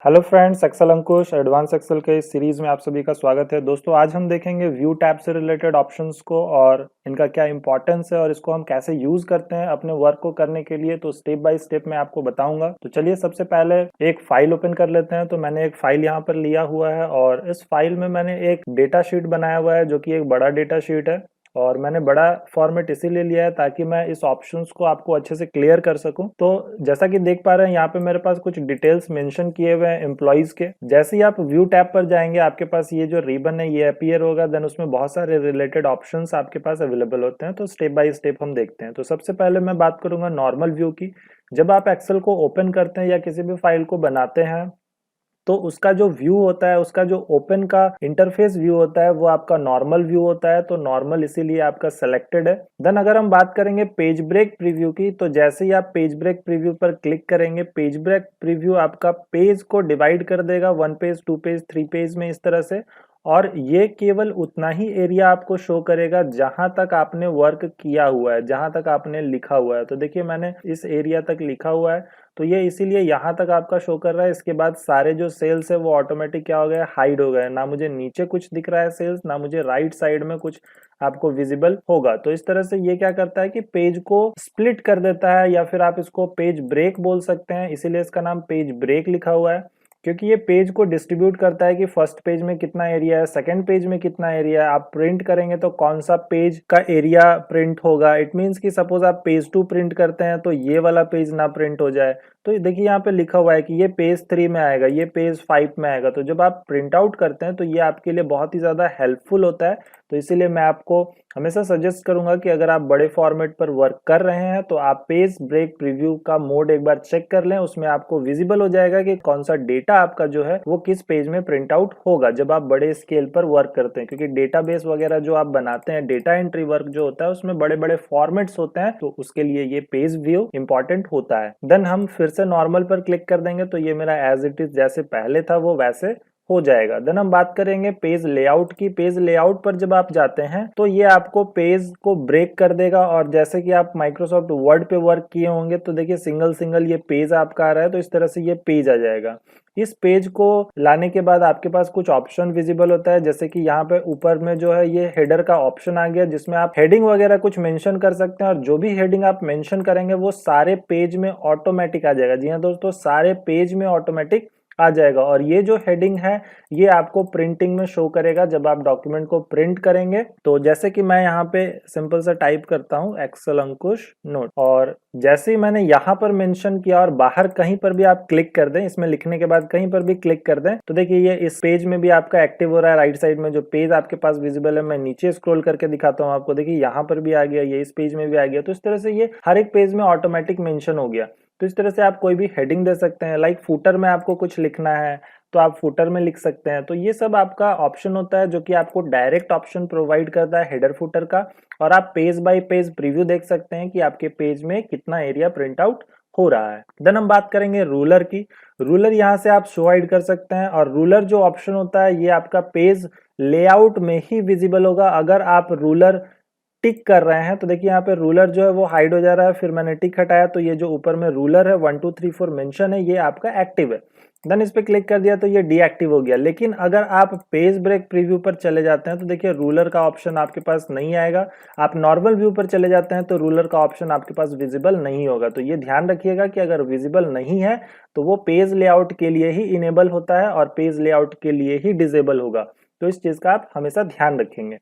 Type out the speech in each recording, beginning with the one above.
Hello friends, Excel अंकुश advance Excel के इस series में आप सभी का स्वागत है। दोस्तों, आज हम देखेंगे व्यू टैब से रिलेटेड ऑप्शंस को और इनका क्या इंपॉर्टेंस है और इसको हम कैसे यूज करते हैं अपने वर्क को करने के लिए। तो स्टेप बाय स्टेप मैं आपको बताऊंगा। तो चलिए सबसे पहले एक फाइल ओपन कर लेते हैं। तो मैंने एक फाइल यहाँ पर लिया हुआ है और इस फाइल में मैंने एक डेटा शीट बनाया हुआ है जो कि एक बड़ा डेटा शीट है। और मैंने बड़ा फॉर्मेट इसीलिए लिया है ताकि मैं इस ऑप्शंस को आपको अच्छे से क्लियर कर सकूं। तो जैसा कि देख पा रहे हैं यहाँ पे मेरे पास कुछ डिटेल्स मेंशन किए हुए हैं एम्प्लॉइज के। जैसे ही आप व्यू टैब पर जाएंगे आपके पास ये जो रिबन है ये अपीयर होगा। देन उसमें बहुत सारे रिलेटेड ऑप्शंस आपके पास अवेलेबल होते हैं। तो स्टेप बाय स्टेप हम देखते हैं। तो सबसे पहले मैं बात करूंगा नॉर्मल व्यू की। जब आप एक्सेल को ओपन करते हैं या किसी भी फाइल को बनाते हैं तो उसका जो व्यू होता है, उसका जो ओपन का इंटरफेस व्यू होता है वो आपका नॉर्मल व्यू होता है। तो नॉर्मल इसीलिए आपका सेलेक्टेड है। देन अगर हम बात करेंगे पेज ब्रेक प्रीव्यू की, तो जैसे ही आप पेज ब्रेक प्रीव्यू पर क्लिक करेंगे, पेज ब्रेक प्रीव्यू आपका पेज को डिवाइड कर देगा 1 पेज 2 पेज 3 पेज में इस तरह से। और ये केवल उतना ही एरिया आपको शो करेगा जहां तक आपने वर्क किया हुआ है, जहां तक आपने लिखा हुआ है। तो देखिए मैंने इस एरिया तक लिखा हुआ है तो ये इसीलिए यहाँ तक आपका शो कर रहा है। इसके बाद सारे जो सेल्स है वो ऑटोमेटिक क्या हो गए, हाइड हो गए। ना मुझे नीचे कुछ दिख रहा है सेल्स, ना मुझे राइट साइड में कुछ आपको विजिबल होगा। तो इस तरह से ये क्या करता है कि पेज को स्प्लिट कर देता है, या फिर आप इसको पेज ब्रेक बोल सकते हैं। इसीलिए इसका नाम पेज ब्रेक लिखा हुआ है, क्योंकि ये पेज को डिस्ट्रीब्यूट करता है कि फर्स्ट पेज में कितना एरिया है, सेकंड पेज में कितना एरिया है। आप प्रिंट करेंगे तो कौन सा पेज का एरिया प्रिंट होगा। इट मीन्स कि सपोज आप पेज 2 प्रिंट करते हैं तो ये वाला पेज ना प्रिंट हो जाए। तो देखिए यहाँ पे लिखा हुआ है कि ये पेज 3 में आएगा, ये पेज 5 में आएगा। तो जब आप प्रिंट आउट करते हैं तो ये आपके लिए बहुत ही ज्यादा हेल्पफुल होता है। तो इसीलिए मैं आपको हमेशा सजेस्ट करूंगा कि अगर आप बड़े फॉर्मेट पर वर्क कर रहे हैं तो आप पेज ब्रेक प्रीव्यू का मोड एक बार चेक कर लें। उसमें आपको विजिबल हो जाएगा कि कौन सा डेटा आपका जो है वो किस पेज में प्रिंट आउट होगा जब आप बड़े स्केल पर वर्क करते हैं। क्योंकि डेटाबेस वगैरह जो आप बनाते हैं, डेटा एंट्री वर्क जो होता है, उसमें बड़े बड़े फॉर्मेट्स होते हैं। तो उसके लिए ये पेज व्यू इंपॉर्टेंट होता है। देन हम फिर से नॉर्मल पर क्लिक कर देंगे तो ये मेरा एज इट इज जैसे पहले था वो वैसे हो जाएगा। देन हम बात करेंगे पेज लेआउट की। पेज लेआउट पर जब आप जाते हैं तो ये आपको पेज को ब्रेक कर देगा। और जैसे कि आप माइक्रोसॉफ्ट वर्ड पे वर्क किए होंगे तो देखिए सिंगल सिंगल ये पेज आपका आ रहा है। तो इस तरह से ये पेज आ जाएगा। इस पेज को लाने के बाद आपके पास कुछ ऑप्शन विजिबल होता है, जैसे कि यहाँ पे ऊपर में जो है ये हेडर का ऑप्शन आ गया, जिसमें आप हेडिंग वगैरह कुछ मेंशन कर सकते हैं। और जो भी हेडिंग आप मेंशन करेंगे वो सारे पेज में ऑटोमेटिक आ जाएगा। जी हाँ दोस्तों, सारे पेज में ऑटोमेटिक आ जाएगा। और ये जो हेडिंग है ये आपको प्रिंटिंग में शो करेगा जब आप डॉक्यूमेंट को प्रिंट करेंगे। तो जैसे कि मैं यहाँ पे सिंपल सा टाइप करता हूँ एक्सेल अंकुश नोट, और जैसे ही मैंने यहाँ पर मेंशन किया और बाहर कहीं पर भी आप क्लिक कर दें, इसमें लिखने के बाद कहीं पर भी क्लिक कर दें, तो देखिए ये इस पेज में भी आपका एक्टिव हो रहा है। राइट साइड में जो पेज आपके पास विजिबल है, मैं नीचे स्क्रॉल करके दिखाता हूँ आपको। देखिए यहाँ पर भी आ गया, ये इस पेज में भी आ गया। तो इस तरह से ये हर एक पेज में ऑटोमेटिक मेंशन हो गया। तो इस तरह से आप कोई भी हेडिंग दे सकते हैं। लाइक फुटर में आपको कुछ लिखना है तो आप फुटर में लिख सकते हैं। तो ये सब आपका ऑप्शन होता है जो कि आपको डायरेक्ट ऑप्शन प्रोवाइड करता है हेडर फुटर का। और आप पेज बाय पेज प्रीव्यू देख सकते हैं कि आपके पेज में कितना एरिया प्रिंट आउट हो रहा है। देन हम बात करेंगे रूलर की। रूलर यहाँ से आप शो हाइड कर सकते हैं। और रूलर जो ऑप्शन होता है ये आपका पेज लेआउट में ही विजिबल होगा। अगर आप रूलर टिक कर रहे हैं तो देखिए यहाँ पे रूलर जो है वो हाइड हो जा रहा है। फिर मैंने टिक हटाया तो ये जो ऊपर में रूलर है 1 2 3 4 मेंशन है, ये आपका एक्टिव है। देन इस पे क्लिक कर दिया तो ये डीएक्टिव हो गया। लेकिन अगर आप पेज ब्रेक प्रीव्यू पर चले जाते हैं तो देखिए रूलर का ऑप्शन आपके पास नहीं आएगा। आप नॉर्मल व्यू पर चले जाते हैं तो रूलर का ऑप्शन आपके पास विजिबल नहीं होगा। तो ये ध्यान रखिएगा कि अगर विजिबल नहीं है तो वो पेज लेआउट के लिए ही इनेबल होता है और पेज लेआउट के लिए ही डिसेबल होगा। तो इस चीज का आप हमेशा ध्यान रखेंगे।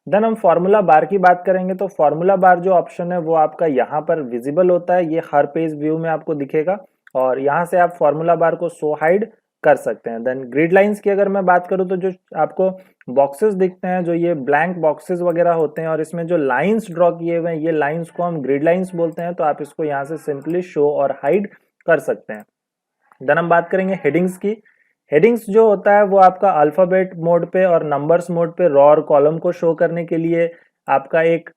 देन हम फॉर्मूला बार की बात करेंगे। तो फॉर्मूला बार जो ऑप्शन है वो आपका यहाँ पर विजिबल होता है। ये हर पेज व्यू में आपको दिखेगा और यहाँ से आप फॉर्मूला बार को शो हाइड कर सकते हैं। देन ग्रिड लाइंस की अगर मैं बात करूँ तो जो आपको बॉक्सेस दिखते हैं, जो ये ब्लैंक बॉक्सेस वगैरह होते हैं और इसमें जो लाइंस ड्रॉ किए हुए हैं, ये लाइंस को हम ग्रिड लाइंस बोलते हैं। तो आप इसको यहाँ से सिंपली शो और हाइड कर सकते हैं। देन हम बात करेंगे हेडिंग्स की। हेडिंग्स जो होता है वो आपका अल्फाबेट मोड पे और नंबर्स मोड पे रो और कॉलम को शो करने के लिए आपका एक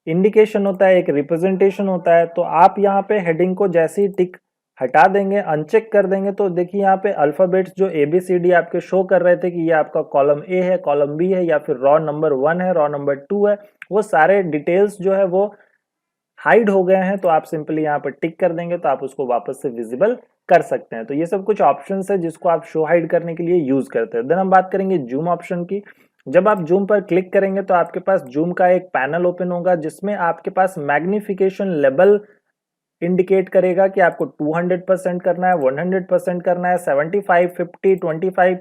इंडिकेशन होता है, एक रिप्रेजेंटेशन होता है। तो आप यहाँ पे हेडिंग को जैसे ही टिक हटा देंगे, अनचेक कर देंगे, तो देखिए यहाँ पे अल्फाबेट्स जो ABCD आपके शो कर रहे थे कि ये आपका कॉलम ए है, कॉलम बी है, या फिर रॉ नंबर 1 है, रॉ नंबर 2 है, वो सारे डिटेल्स जो है वो हाइड हो गए हैं। तो आप सिंपली यहाँ पर टिक कर देंगे तो आप उसको वापस से विजिबल कर सकते हैं। तो ये सब कुछ ऑप्शंस है जिसको आप शो हाइड करने के लिए यूज करते हैं। देन हम बात करेंगे जूम ऑप्शन की। जब आप जूम पर क्लिक करेंगे तो आपके पास जूम का एक पैनल ओपन होगा जिसमें आपके पास मैग्निफिकेशन लेवल इंडिकेट करेगा कि आपको 200% करना है, 100% करना है, 75, 50, 25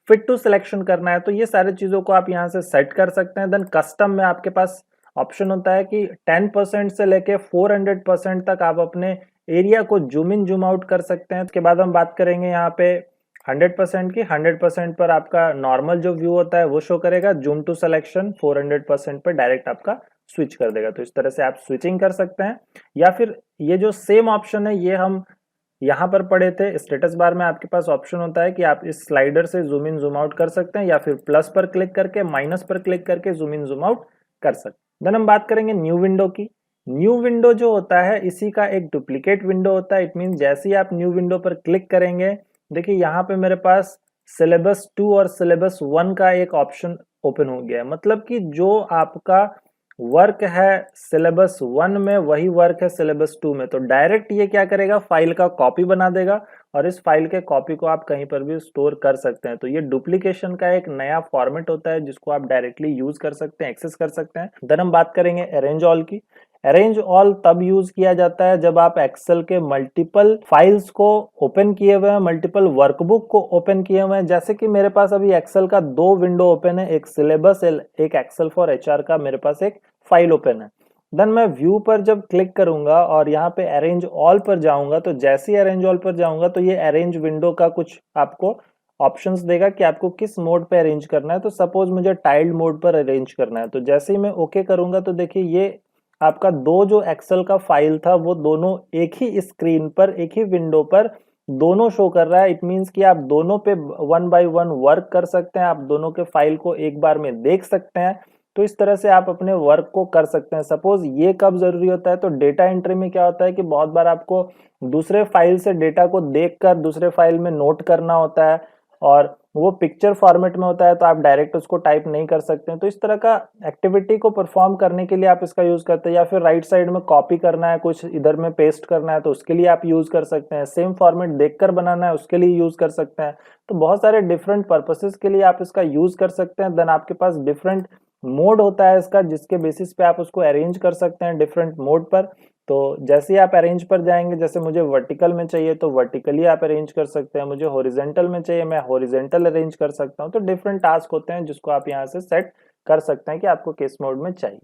फिट टू सिलेक्शन करना है। तो ये सारी चीजों को आप यहाँ से सेट कर सकते हैं। देन कस्टम में आपके पास ऑप्शन होता है कि 10% से लेके 400% तक आप अपने एरिया को जूम इन जूम आउट कर सकते हैं। उसके बाद हम बात करेंगे यहाँ पे 100% की। 100% पर आपका नॉर्मल जो व्यू होता है वो शो करेगा, जूम टू सिलेक्शन 400% पर डायरेक्ट आपका स्विच कर देगा। तो इस तरह से आप स्विचिंग कर सकते हैं। या फिर ये जो सेम ऑप्शन है ये हम यहाँ पर पढ़े थे, स्टेटस बार में आपके पास ऑप्शन होता है कि आप इस स्लाइडर से जूम इन जूम आउट कर सकते हैं या फिर प्लस पर क्लिक करके माइनस पर क्लिक करके जूम इन जूम आउट कर सकते हैं। देन हम बात करेंगे न्यू विंडो की। न्यू विंडो जो होता है इसी का एक डुप्लीकेट विंडो होता है। इट मीन जैसे ही आप न्यू विंडो पर क्लिक करेंगे, देखिए यहाँ पे मेरे पास सिलेबस 2 और सिलेबस 1 का एक ऑप्शन ओपन हो गया है। मतलब कि जो आपका वर्क है सिलेबस 1 में वही वर्क है सिलेबस 2 में। तो डायरेक्ट ये क्या करेगा, फाइल का कॉपी बना देगा और इस फाइल के कॉपी को आप कहीं पर भी स्टोर कर सकते हैं। तो ये डुप्लीकेशन का एक नया फॉर्मेट होता है जिसको आप डायरेक्टली यूज कर सकते हैं, एक्सेस कर सकते हैं। देन हम बात करेंगे अरेंज ऑल की। अरेंज ऑल तब यूज किया जाता है जब आप एक्सेल के मल्टीपल फाइल्स को ओपन किए हुए हैं, मल्टीपल वर्कबुक को ओपन किए हुए हैं। जैसे कि मेरे पास अभी एक्सेल का 2 विंडो ओपन है, एक सिलेबस, एक एक्सेल फॉर एचआर का मेरे पास एक फाइल ओपन है। देन मैं व्यू पर जब क्लिक करूंगा और यहाँ पे अरेंज ऑल पर जाऊंगा, तो जैसे ही अरेंज ऑल पर जाऊंगा तो ये अरेंज विंडो का कुछ आपको ऑप्शंस देगा कि आपको किस मोड पे अरेंज करना है। तो सपोज मुझे टाइल्ड मोड पर अरेंज करना है, तो जैसे ही मैं ओके करूंगा तो देखिए ये आपका 2 जो एक्सेल का फाइल था वो दोनों एक ही स्क्रीन पर, एक ही विंडो पर दोनों शो कर रहा है। इट मीन्स कि आप दोनों पे 1 बाय 1 वर्क कर सकते हैं, आप दोनों के फाइल को एक बार में देख सकते हैं। तो इस तरह से आप अपने वर्क को कर सकते हैं। सपोज ये कब जरूरी होता है, तो डेटा एंट्री में क्या होता है कि बहुत बार आपको दूसरे फाइल से डेटा को देखकर दूसरे फाइल में नोट करना होता है और वो पिक्चर फॉर्मेट में होता है, तो आप डायरेक्ट उसको टाइप नहीं कर सकते हैं। तो इस तरह का एक्टिविटी को परफॉर्म करने के लिए आप इसका यूज करते हैं। या फिर राइट साइड में कॉपी करना है, कुछ इधर में पेस्ट करना है, तो उसके लिए आप यूज कर सकते हैं। सेम फॉर्मेट देखकर बनाना है, उसके लिए यूज कर सकते हैं। तो बहुत सारे डिफरेंट पर्पसेस के लिए आप इसका यूज कर सकते हैं। देन आपके पास डिफरेंट मोड होता है इसका, जिसके बेसिस पे आप उसको अरेंज कर सकते हैं डिफरेंट मोड पर। तो जैसे ही आप अरेंज पर जाएंगे, जैसे मुझे वर्टिकल में चाहिए तो वर्टिकली आप अरेंज कर सकते हैं, मुझे हॉरिजेंटल में चाहिए मैं हॉरिजेंटल अरेंज कर सकता हूं। तो डिफरेंट टास्क होते हैं जिसको आप यहाँ से सेट कर सकते हैं कि आपको किस मोड में चाहिए।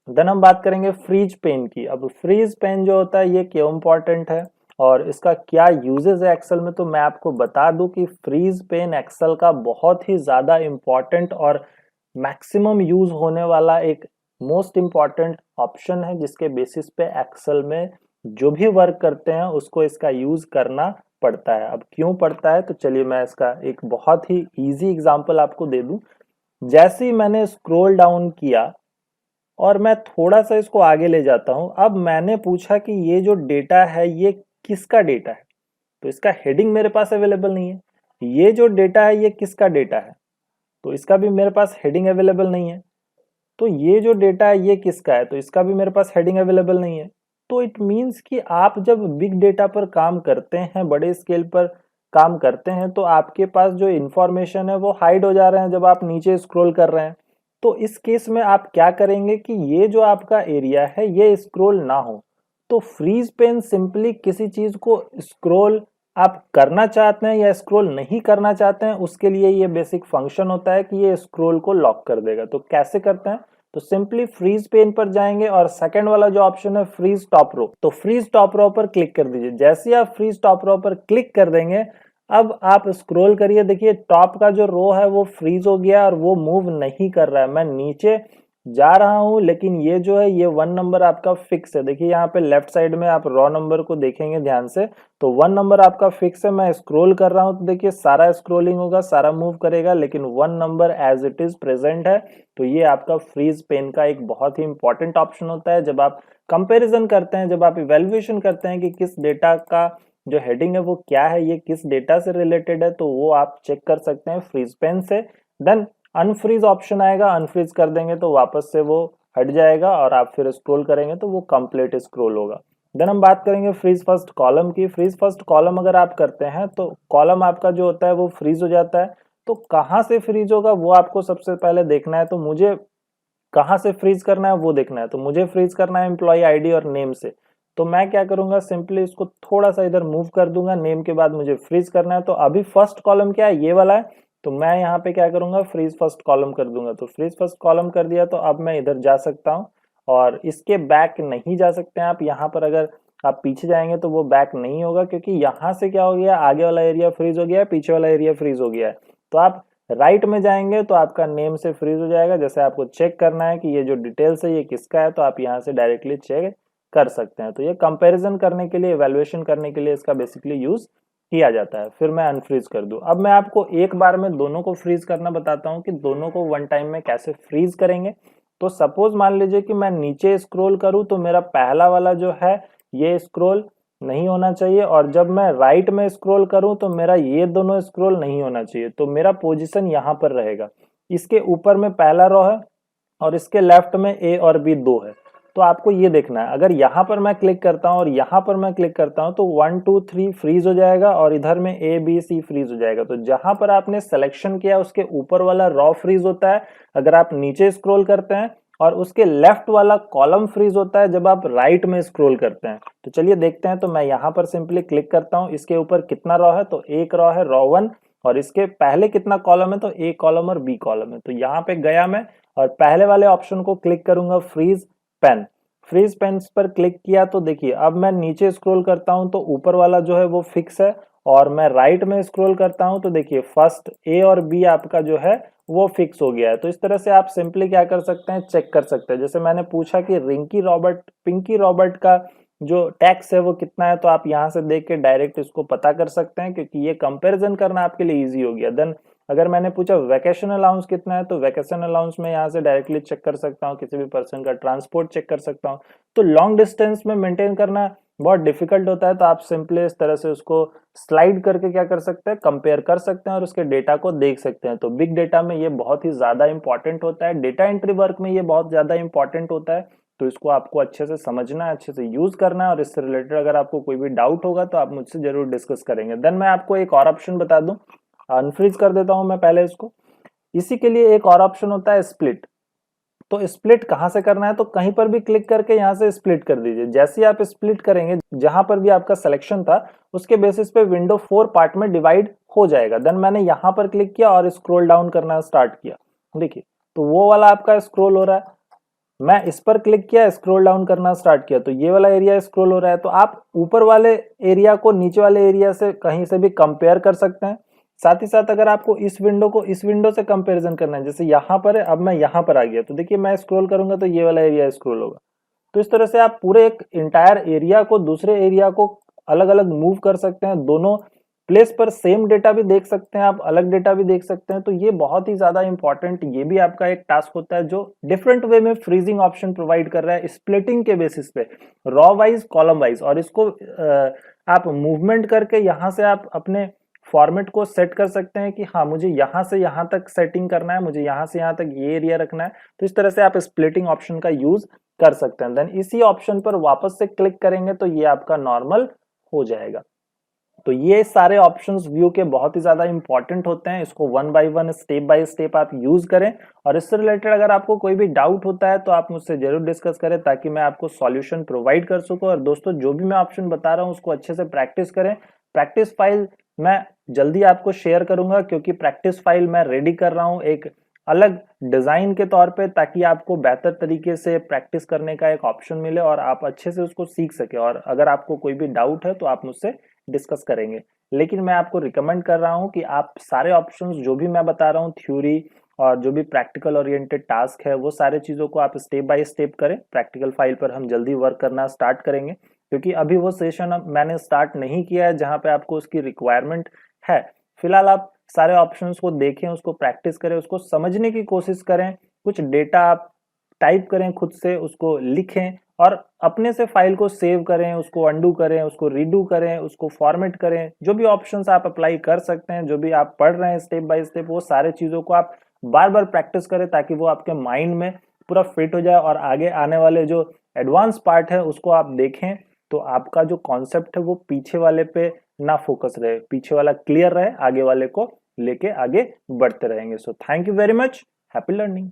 देन हम बात करेंगे फ्रीज पेन की। अब फ्रीज पेन जो होता है ये क्यों इंपॉर्टेंट है और इसका क्या यूजेस है एक्सेल में, तो मैं आपको बता दूं कि फ्रीज पेन एक्सेल का बहुत ही ज्यादा इंपॉर्टेंट और मैक्सिमम यूज होने वाला एक मोस्ट इंपॉर्टेंट ऑप्शन है, जिसके बेसिस पे एक्सेल में जो भी वर्क करते हैं उसको इसका यूज करना पड़ता है। अब क्यों पड़ता है, तो चलिए मैं इसका एक बहुत ही इजी एग्जांपल आपको दे दूं। जैसे ही मैंने स्क्रॉल डाउन किया और मैं थोड़ा सा इसको आगे ले जाता हूं, अब मैंने पूछा कि ये जो डेटा है ये किसका डेटा है, तो इसका हेडिंग मेरे पास अवेलेबल नहीं है। ये जो डेटा है ये किसका डेटा है, तो इसका भी मेरे पास हेडिंग अवेलेबल नहीं है। तो ये जो डेटा है ये किसका है, तो इसका भी मेरे पास हेडिंग अवेलेबल नहीं है। तो इट मीन्स कि आप जब बिग डेटा पर काम करते हैं, बड़े स्केल पर काम करते हैं, तो आपके पास जो इंफॉर्मेशन है वो हाइड हो जा रहे हैं जब आप नीचे स्क्रॉल कर रहे हैं। तो इस केस में आप क्या करेंगे कि ये जो आपका एरिया है ये स्क्रॉल ना हो। तो फ्रीज पेन सिंपली किसी चीज को स्क्रॉल आप करना चाहते हैं या स्क्रॉल नहीं करना चाहते हैं, उसके लिए ये बेसिक फंक्शन होता है कि ये स्क्रॉल को लॉक कर देगा। तो कैसे करते हैं, तो सिंपली फ्रीज पेन पर जाएंगे और सेकंड वाला जो ऑप्शन है फ्रीज टॉप रो, तो फ्रीज टॉप रो पर क्लिक कर दीजिए। जैसे ही आप फ्रीज टॉप रो पर क्लिक कर देंगे, अब आप स्क्रॉल करिए, देखिए टॉप का जो रो है वो फ्रीज हो गया और वो मूव नहीं कर रहा है। मैं नीचे जा रहा हूं लेकिन ये जो है ये 1 नंबर आपका फिक्स है। देखिए यहाँ पे लेफ्ट साइड में आप रॉ नंबर को देखेंगे ध्यान से, तो 1 नंबर आपका फिक्स है। मैं स्क्रॉल कर रहा हूं तो देखिए सारा स्क्रॉलिंग होगा, सारा मूव करेगा, लेकिन 1 number as it is present है। तो ये आपका फ्रीज पेन का एक बहुत ही इंपॉर्टेंट ऑप्शन होता है जब आप कंपेरिजन करते हैं, जब आप इवेल्युएशन करते हैं कि किस डेटा का जो हेडिंग है वो क्या है, ये किस डेटा से रिलेटेड है, तो वो आप चेक कर सकते हैं फ्रीज पेन से। देन अनफ्रीज ऑप्शन आएगा, अनफ्रीज कर देंगे तो वापस से वो हट जाएगा और आप फिर स्क्रॉल करेंगे तो वो कंप्लीट स्क्रॉल होगा। देन हम बात करेंगे फ्रीज फर्स्ट कॉलम की। फ्रीज फर्स्ट कॉलम अगर आप करते हैं तो कॉलम आपका जो होता है वो फ्रीज हो जाता है। तो कहाँ से फ्रीज होगा वो आपको सबसे पहले देखना है। तो मुझे कहाँ से फ्रीज करना है वो देखना है। तो मुझे फ्रीज करना है एम्प्लॉय आईडी और नेम से। तो मैं क्या करूंगा, सिंपली इसको थोड़ा सा इधर मूव कर दूंगा, नेम के बाद मुझे फ्रीज करना है। तो अभी फर्स्ट कॉलम क्या है, ये वाला है। तो मैं यहाँ पे क्या करूंगा, फ्रीज फर्स्ट कॉलम कर दूंगा। तो फ्रीज फर्स्ट कॉलम कर दिया। तो अब मैं इधर जा सकता हूँ और इसके बैक नहीं जा सकते हैं आप। यहाँ पर अगर आप पीछे जाएंगे तो वो बैक नहीं होगा, क्योंकि यहाँ से क्या हो गया, आगे वाला एरिया फ्रीज हो गया है, पीछे वाला एरिया फ्रीज हो गया है। तो आप राइट में जाएंगे तो आपका नेम से फ्रीज हो जाएगा। जैसे आपको चेक करना है कि ये जो डिटेल्स है ये किसका है, तो आप यहाँ से डायरेक्टली चेक कर सकते हैं। तो ये कंपैरिजन करने के लिए, इवैल्यूएशन करने के लिए इसका बेसिकली यूज किया जाता है। फिर मैं अनफ्रीज कर दूं। अब मैं आपको एक बार में दोनों को फ्रीज करना बताता हूँ कि दोनों को वन टाइम में कैसे फ्रीज करेंगे। तो सपोज मान लीजिए कि मैं नीचे स्क्रॉल करूं तो मेरा पहला वाला जो है ये स्क्रॉल नहीं होना चाहिए, और जब मैं राइट में स्क्रॉल करूं तो मेरा ये दोनों स्क्रॉल नहीं होना चाहिए। तो मेरा पोजीशन यहाँ पर रहेगा। इसके ऊपर में पहला रो है और इसके लेफ्ट में ए और बी दो है। तो आपको ये देखना है, अगर यहाँ पर मैं क्लिक करता हूँ और यहाँ पर मैं क्लिक करता हूँ तो 1 2 3 फ्रीज हो जाएगा और इधर में ए बी सी फ्रीज हो जाएगा। तो जहां पर आपने सिलेक्शन किया उसके ऊपर वाला रॉ फ्रीज होता है अगर आप नीचे स्क्रॉल करते हैं, और उसके लेफ्ट वाला कॉलम फ्रीज होता है जब आप राइट में स्क्रॉल करते हैं। तो चलिए देखते हैं। तो मैं यहाँ पर सिंपली क्लिक करता हूँ। इसके ऊपर कितना रॉ है, तो एक रॉ है, रॉ 1। और इसके पहले कितना कॉलम है, तो ए कॉलम और बी कॉलम है। तो यहाँ पे गया मैं और पहले वाले ऑप्शन को क्लिक करूंगा, फ्रीज पेन। फ्रीज पेन पर क्लिक किया तो देखिए अब मैं नीचे स्क्रॉल करता हूं तो ऊपर वाला जो है वो फिक्स है, और मैं राइट में स्क्रॉल करता हूं तो देखिए फर्स्ट ए और बी आपका जो है वो फिक्स हो गया है। तो इस तरह से आप सिंपली क्या कर सकते हैं, चेक कर सकते हैं। जैसे मैंने पूछा कि पिंकी रॉबर्ट का जो टैक्स है वो कितना है, तो आप यहाँ से देख के डायरेक्ट इसको पता कर सकते हैं, क्योंकि ये कंपैरिजन करना आपके लिए इजी हो गया। देन अगर मैंने पूछा वैकेशन अलाउंस कितना है, तो वैकेशन अलाउंस में यहाँ से डायरेक्टली चेक कर सकता हूँ, किसी भी पर्सन का ट्रांसपोर्ट चेक कर सकता हूँ। तो लॉन्ग डिस्टेंस में मेंटेन करना बहुत डिफिकल्ट होता है, तो आप सिंपली इस तरह से उसको स्लाइड करके क्या कर सकते हैं, कंपेयर कर सकते हैं और उसके डेटा को देख सकते हैं। तो बिग डेटा में ये बहुत ही ज्यादा इंपॉर्टेंट होता है, डेटा एंट्री वर्क में ये बहुत ज्यादा इंपॉर्टेंट होता है। तो इसको आपको अच्छे से समझना है, अच्छे से यूज करना है, और इससे रिलेटेड अगर आपको कोई भी डाउट होगा तो आप मुझसे जरूर डिस्कस करेंगे। देन मैं आपको एक और ऑप्शन बता दूं, अनफ्रीज कर देता हूं मैं पहले इसको। इसी के लिए एक और ऑप्शन होता है स्प्लिट। तो स्प्लिट कहां से करना है, तो कहीं पर भी क्लिक करके यहां से स्प्लिट कर दीजिए। जैसे ही आप स्प्लिट करेंगे जहां पर भी आपका सिलेक्शन था उसके बेसिस पे विंडो 4 पार्ट में डिवाइड हो जाएगा। देन मैंने यहां पर क्लिक किया और स्क्रॉल डाउन करना स्टार्ट किया, देखिए तो वो वाला आपका स्क्रॉल हो रहा है। मैं इस पर क्लिक किया, स्क्रॉल डाउन करना स्टार्ट किया तो ये वाला एरिया स्क्रॉल हो रहा है। तो आप ऊपर वाले एरिया को नीचे वाले एरिया से कहीं से भी कंपेयर कर सकते हैं। साथ ही साथ अगर आपको इस विंडो को इस विंडो से कंपैरिजन करना है, जैसे यहाँ पर है, अब मैं यहाँ पर आ गया तो देखिए मैं स्क्रॉल करूंगा तो ये वाला एरिया स्क्रॉल होगा। तो इस तरह से आप पूरे एक इंटायर एरिया को दूसरे एरिया को अलग अलग मूव कर सकते हैं। दोनों प्लेस पर सेम डेटा भी देख सकते हैं आप, अलग डेटा भी देख सकते हैं। तो ये बहुत ही ज्यादा इंपॉर्टेंट, ये भी आपका एक टास्क होता है जो डिफरेंट वे में फ्रीजिंग ऑप्शन प्रोवाइड कर रहा है स्प्लिटिंग के बेसिस पे, रॉ वाइज कॉलम वाइज। और इसको आप मूवमेंट करके यहाँ से आप अपने फॉर्मेट को सेट कर सकते हैं कि हाँ मुझे यहाँ से यहाँ तक सेटिंग करना है, मुझे यहाँ से यहाँ तक ये एरिया रखना है। तो इस तरह से आप स्प्लिटिंग ऑप्शन का यूज कर सकते हैं। देन इसी ऑप्शन पर वापस से क्लिक करेंगे तो ये आपका नॉर्मल हो जाएगा। तो ये सारे ऑप्शंस व्यू के बहुत ही ज्यादा इंपॉर्टेंट होते हैं, इसको one by one step by step आप यूज करें। और इससे रिलेटेड अगर आपको कोई भी डाउट होता है तो आप मुझसे जरूर डिस्कस करें, ताकि मैं आपको सॉल्यूशन प्रोवाइड कर सकूं। और दोस्तों जो भी मैं ऑप्शन बता रहा हूं उसको अच्छे से प्रैक्टिस करें। प्रैक्टिस फाइल मैं जल्दी आपको शेयर करूंगा, क्योंकि प्रैक्टिस फाइल मैं रेडी कर रहा हूं एक अलग डिजाइन के तौर पे, ताकि आपको बेहतर तरीके से प्रैक्टिस करने का एक ऑप्शन मिले और आप अच्छे से उसको सीख सके। और अगर आपको कोई भी डाउट है तो आप मुझसे डिस्कस करेंगे। लेकिन मैं आपको रिकमेंड कर रहा हूं कि आप सारे ऑप्शंस जो भी मैं बता रहा हूं, थ्योरी और जो भी प्रैक्टिकल ओरिएंटेड टास्क है, वो सारे चीजों को आप स्टेप बाय स्टेप करें। प्रैक्टिकल फाइल पर हम जल्दी वर्क करना स्टार्ट करेंगे, क्योंकि अभी वो सेशन मैंने स्टार्ट नहीं किया है जहां पे आपको उसकी रिक्वायरमेंट है। फिलहाल आप सारे ऑप्शंस को देखें, उसको प्रैक्टिस करें, उसको समझने की कोशिश करें, कुछ डेटा आप टाइप करें खुद से, उसको लिखें और अपने से फाइल को सेव करें, उसको अंडू करें, उसको रीडू करें, उसको फॉर्मेट करें। जो भी ऑप्शंस आप अप्लाई कर सकते हैं, जो भी आप पढ़ रहे हैं स्टेप बाय स्टेप, वो सारे चीजों को आप बार बार प्रैक्टिस करें, ताकि वो आपके माइंड में पूरा फिट हो जाए और आगे आने वाले जो एडवांस पार्ट है उसको आप देखें तो आपका जो कॉन्सेप्ट है वो पीछे वाले पे ना फोकस रहे, पीछे वाला क्लियर रहे, आगे वाले को लेके आगे बढ़ते रहेंगे। So thank you very much, happy learning.